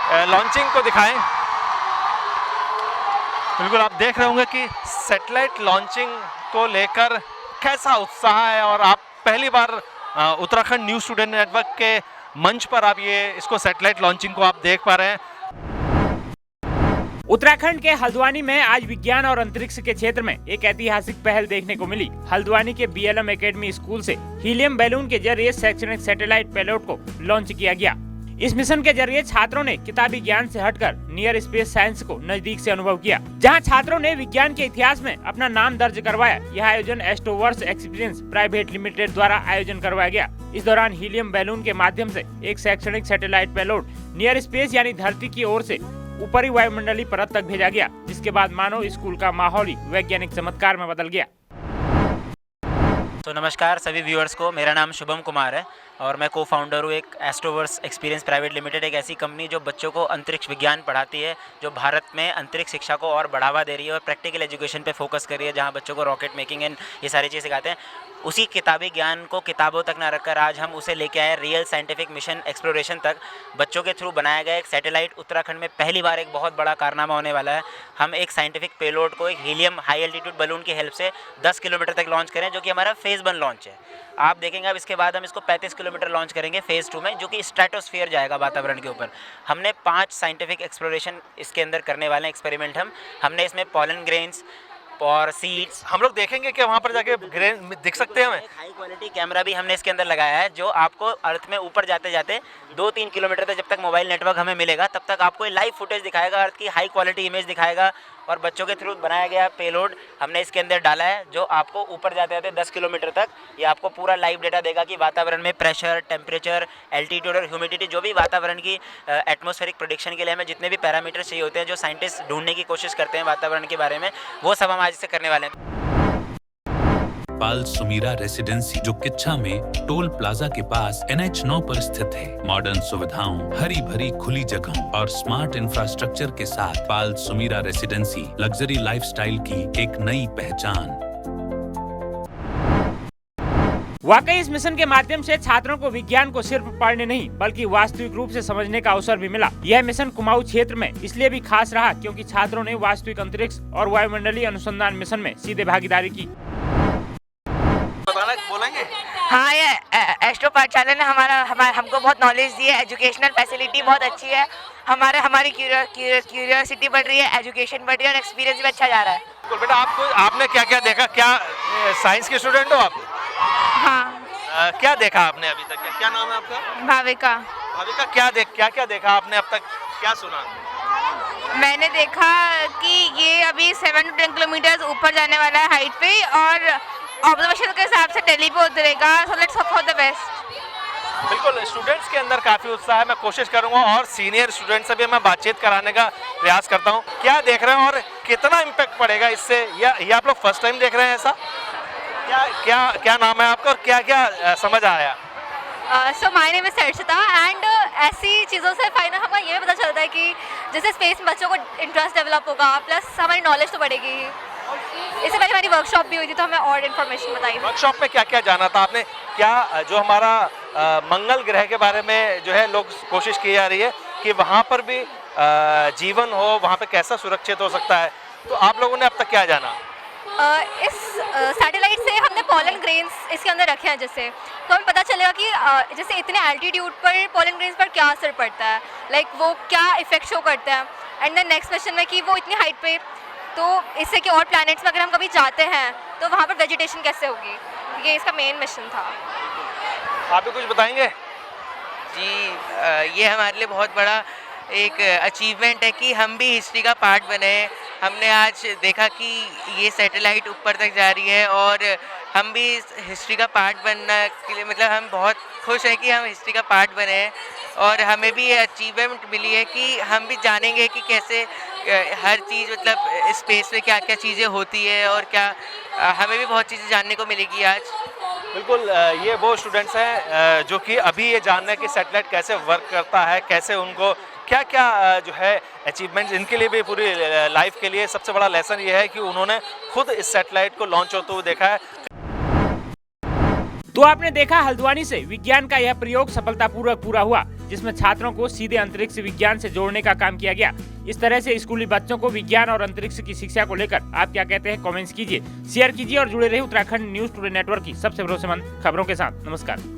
Launching को दिखाएं। बिल्कुल आप देख रहे होंगे कि सैटेलाइट लॉन्चिंग को लेकर कैसा उत्साह है और आप पहली बार उत्तराखंड न्यू स्टूडेंट नेटवर्क के मंच पर आप ये इसको सैटेलाइट लॉन्चिंग को आप देख पा रहे हैं। उत्तराखंड के हल्द्वानी में आज विज्ञान और अंतरिक्ष के क्षेत्र में एक ऐतिहासिक पहल देखने को मिली। हल्द्वानी के BLM एकेडमी स्कूल से हीलियम बैलून के जरिए शैक्षणिक सैटेलाइट पेलोड को लॉन्च किया गया। इस मिशन के जरिए छात्रों ने किताबी ज्ञान से हटकर नियर स्पेस साइंस को नजदीक से अनुभव किया। जहां छात्रों ने विज्ञान के इतिहास में अपना नाम दर्ज करवाया। यह आयोजन एस्ट्रोवर्स एक्सपीरियंस प्राइवेट लिमिटेड द्वारा आयोजन करवाया गया। इस दौरान हीलियम बैलून के माध्यम से एक शैक्षणिक सैटेलाइट पेलोड नियर स्पेस यानी धरती की ओर से ऊपरी वायुमंडलीय परत तक भेजा गया, जिसके बाद मानव स्कूल का माहौल ही वैज्ञानिक चमत्कार में बदल गया। तो नमस्कार सभी व्यूअर्स को, मेरा नाम शुभम कुमार है और मैं को-फाउंडर हूँ एक एस्ट्रोवर्स एक्सपीरियंस प्राइवेट लिमिटेड, एक ऐसी कंपनी जो बच्चों को अंतरिक्ष विज्ञान पढ़ाती है, जो भारत में अंतरिक्ष शिक्षा को और बढ़ावा दे रही है और प्रैक्टिकल एजुकेशन पे फोकस कर रही है, जहाँ बच्चों को रॉकेट मेकिंग एंड ये सारी चीज़ सिखाते हैं। उसी किताबी ज्ञान को किताबों तक ना रखकर आज हम उसे लेके आए रियल साइंटिफिक मिशन एक्सप्लोरेशन तक। बच्चों के थ्रू बनाया गया एक सैटेलाइट उत्तराखंड में पहली बार एक बहुत बड़ा कारनामा होने वाला है। हम एक साइंटिफिक पेलोड को एक हीलियम हाई एल्टीट्यूड बलून की हेल्प से 10 किलोमीटर तक लॉन्च करें, जो कि हमारा फेज़ 1 लॉन्च है। आप देखेंगे अब इसके बाद हम इसको 35 किलोमीटर लॉन्च करेंगे फेज़ 2 में, जो कि स्ट्रेटोस्फीयर जाएगा वातावरण के ऊपर। हमने 5 साइंटिफिक एक्सप्लोरेशन इसके अंदर करने वाले हैं, एक्सपेरिमेंट। हमने इसमें पॉलन ग्रेन्स और सीड्स, हम लोग देखेंगे कि वहाँ पर जाके ग्रेन दिख सकते हैं हमें। हाई क्वालिटी कैमरा भी हमने इसके अंदर लगाया है, जो आपको अर्थ में ऊपर जाते जाते 2-3 किलोमीटर तक, जब तक मोबाइल नेटवर्क हमें मिलेगा तब तक आपको लाइव फुटेज दिखाएगा, अर्थ की हाई क्वालिटी इमेज दिखाएगा। और बच्चों के थ्रू बनाया गया पेलोड हमने इसके अंदर डाला है, जो आपको ऊपर जाते जाते 10 किलोमीटर तक ये आपको पूरा लाइव डेटा देगा कि वातावरण में प्रेशर, टेम्परेचर, एल्टीट्यूड और ह्यूमिडिटी, जो भी वातावरण की एटमॉस्फेरिक प्रेडिक्शन के लिए हमें जितने भी पैरामीटर चाहिए होते हैं, जो साइंटिस्ट ढूंढने की कोशिश करते हैं वातावरण के बारे में, वो सब हम आज से करने वाले हैं। पाल सुमीरा रेसिडेंसी, जो किच्छा में टोल प्लाजा के पास NH9 पर स्थित है। मॉडर्न सुविधाओं, हरी भरी खुली जगहों और स्मार्ट इंफ्रास्ट्रक्चर के साथ पाल सुमीरा रेसिडेंसी लग्जरी लाइफस्टाइल की एक नई पहचान। वाकई इस मिशन के माध्यम से छात्रों को विज्ञान को सिर्फ पढ़ने नहीं बल्कि वास्तविक रूप से समझने का अवसर भी मिला। यह मिशन कुमाऊं क्षेत्र में इसलिए भी खास रहा क्योंकि छात्रों ने वास्तविक अंतरिक्ष और वायुमंडलीय अनुसंधान मिशन में सीधे भागीदारी की। बोलेंगे? हाँ, ये एस्ट्रो पाठशाला ने हमको बहुत नॉलेज दी है। एजुकेशनल फैसिलिटी बहुत अच्छी है। हमारी क्यूरियोसिटी बढ़ रही है, एजुकेशन बढ़ रही है और एक्सपीरियंस भी अच्छा जा रहा है। तो बेटा आपने क्या क्या देखा? क्या साइंस के स्टूडेंट हो आप? हाँ। क्या देखा आपने अभी तक? क्या नाम है आपका? भाविका। भाविका, क्या देखा आपने अब तक? क्या सुना? मैंने देखा कि ये अभी 7 to 10 किलोमीटर ऊपर जाने वाला है हाइट पे और ऑब्जर्वेशन के हिसाब से दिल्ली पे उतरेगा। So let's hope for the best. बिल्कुल, स्टूडेंट्स के अंदर काफ़ी उत्साह है। मैं कोशिश करूंगा और सीनियर स्टूडेंट से भी मैं बातचीत कराने का प्रयास करता हूं। क्या देख रहे हैं और कितना इम्पैक्ट पड़ेगा इससे? ये आप लोग फर्स्ट टाइम देख रहे हैं ऐसा? क्या नाम है आपका और क्या समझ आया? So my name is Sarshita and ऐसी चीज़ों से फाइनल हमें ये पता चलता है कि जैसे स्पेस में बच्चों को इंटरेस्ट डेवलप होगा, प्लस हमारी नॉलेज तो बढ़ेगी। इससे पहले हमारी वर्कशॉप भी हुई थी तो हमें और इन्फॉर्मेशन बताई। वर्कशॉप में क्या जाना था आपने? क्या जो हमारा मंगल ग्रह के बारे में जो है लोग कोशिश की जा रही है कि वहाँ पर भी जीवन हो, वहाँ पे कैसा सुरक्षित हो सकता है, तो आप लोगों ने अब तक क्या जाना? इस सैटेलाइट से हमने पॉलन ग्रेन्स इसके अंदर रखे हैं, जिससे तो हमें पता चलेगा कि जैसे इतने एल्टीट्यूड पर पॉलन ग्रेन्स पर क्या असर पड़ता है, लाइक वो क्या इफेक्ट शो करते हैं। एंड देन नेक्स्ट क्वेश्चन में कि वो इतनी हाइट पे, तो इससे कि और प्लैनेट्स में अगर हम कभी जाते हैं तो वहाँ पर वेजिटेशन कैसे होगी, ये इसका मेन मिशन था। आप भी कुछ बताएंगे? जी, ये हमारे लिए बहुत बड़ा एक अचीवमेंट है कि हम भी हिस्ट्री का पार्ट बने। हमने आज देखा कि ये सैटेलाइट ऊपर तक जा रही है और हम भी हिस्ट्री का पार्ट बनने के लिए, मतलब हम बहुत खुश हैं कि हम हिस्ट्री का पार्ट बने हैं और हमें भी ये अचीवमेंट मिली है कि हम भी जानेंगे कि कैसे हर चीज़, मतलब स्पेस में क्या क्या चीज़ें होती है और क्या हमें भी बहुत चीज़ें जानने को मिलेगी आज। बिल्कुल, ये वो स्टूडेंट्स हैं जो कि अभी ये जानना है कि सैटेलाइट कैसे वर्क करता है, कैसे उनको क्या क्या जो है अचीवमेंट्स, इनके लिए भी पूरी लाइफ के लिए सबसे बड़ा लेसन ये है कि उन्होंने खुद इस सैटेलाइट को लॉन्च होते हुए देखा है। तो आपने देखा हल्द्वानी से विज्ञान का यह प्रयोग सफलतापूर्वक पूरा हुआ। जिसमें छात्रों को सीधे अंतरिक्ष विज्ञान से जोड़ने का काम किया गया। इस तरह से स्कूली बच्चों को विज्ञान और अंतरिक्ष की शिक्षा को लेकर आप क्या कहते हैं, कमेंट्स कीजिए, शेयर कीजिए और जुड़े रहिए उत्तराखंड न्यूज टुडे नेटवर्क की सबसे भरोसेमंद खबरों के साथ। नमस्कार।